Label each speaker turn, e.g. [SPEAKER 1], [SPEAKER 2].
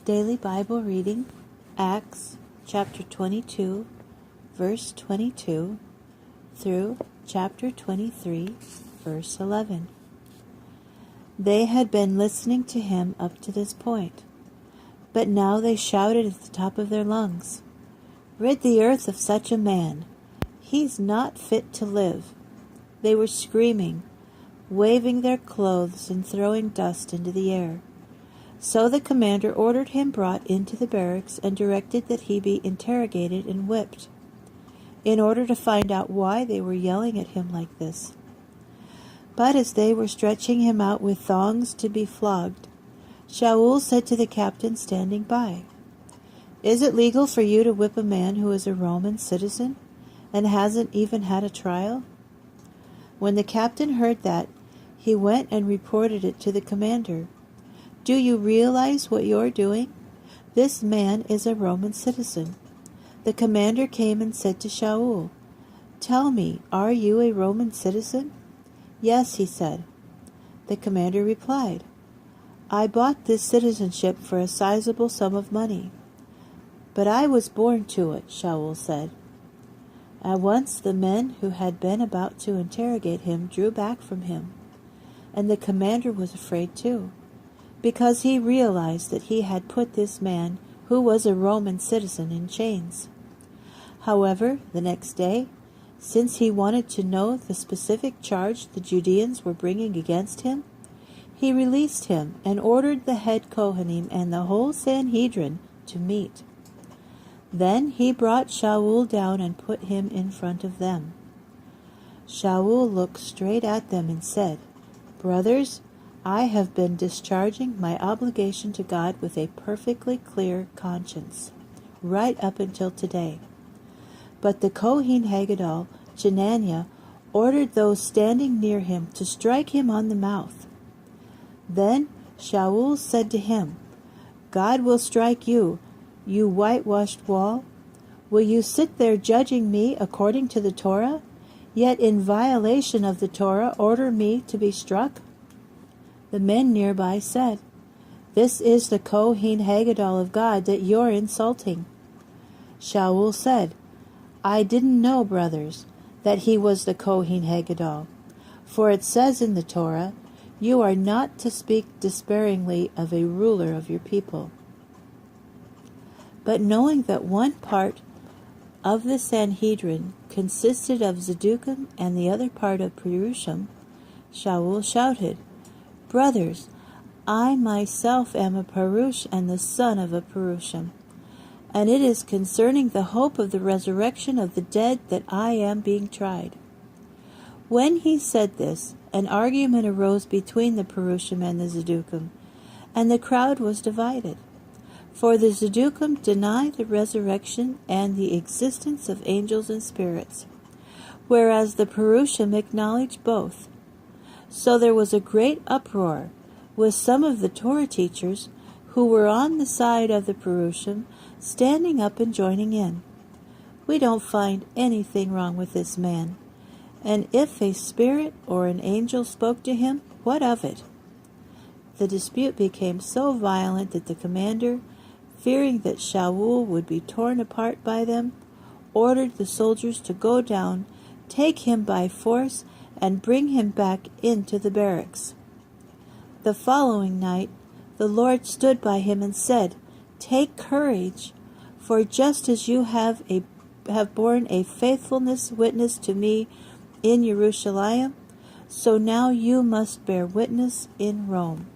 [SPEAKER 1] Daily Bible reading, Acts chapter 22, verse 22, through chapter 23, verse 11. They had been listening to him up to this point, but now they shouted at the top of their lungs, "Rid the earth of such a man! He's not fit to live!" They were screaming, waving their clothes and throwing dust into the air. So the commander ordered him brought into the barracks and directed that he be interrogated and whipped, in order to find out why they were yelling at him like this. But as they were stretching him out with thongs to be flogged, Shaul said to the captain standing by, "Is it legal for you to whip a man who is a Roman citizen and hasn't even had a trial?" When the captain heard that, he went and reported it to the commander. "Do you realize what you're doing? This man is a Roman citizen." The commander came and said to Shaul, "Tell me, are you a Roman citizen?" "Yes," he said. The commander replied, "I bought this citizenship for a sizable sum of money." "But I was born to it," Shaul said. At once the men who had been about to interrogate him drew back from him, and the commander was afraid too, because he realized that he had put this man, who was a Roman citizen, in chains. However, the next day, since he wanted to know the specific charge the Judeans were bringing against him, he released him and ordered the head Kohanim and the whole Sanhedrin to meet. Then he brought Shaul down and put him in front of them. Shaul looked straight at them and said, "Brothers, I have been discharging my obligation to God with a perfectly clear conscience, right up until today." But the Kohen Haggadol, Chenaniah, ordered those standing near him to strike him on the mouth. Then Shaul said to him, "God will strike you, you whitewashed wall. Will you sit there judging me according to the Torah, yet in violation of the Torah order me to be struck?" The men nearby said, "This is the Kohen Haggadol of God that you're insulting." Shaul said, "I didn't know, brothers, that he was the Kohen Haggadol, for it says in the Torah, 'You are not to speak despairingly of a ruler of your people.'" But knowing that one part of the Sanhedrin consisted of Zedukim and the other part of Perushim, Shaul shouted, "Brothers, I myself am a Perush and the son of a Perushim, and it is concerning the hope of the resurrection of the dead that I am being tried." When he said this, an argument arose between the Perushim and the Zedukim, and the crowd was divided. For the Zedukim deny the resurrection and the existence of angels and spirits, whereas the Perushim acknowledge both. So there was a great uproar, with some of the Torah teachers who were on the side of the Perushim standing up and joining in. "We don't find anything wrong with this man, and if a spirit or an angel spoke to him, what of it?" The dispute became so violent that the commander, fearing that Shaul would be torn apart by them, ordered the soldiers to go down, take him by force, and bring him back into the barracks. The following night, the Lord stood by him and said, "Take courage, for just as you have borne a faithfulness witness to me in Jerusalem, so now you must bear witness in Rome."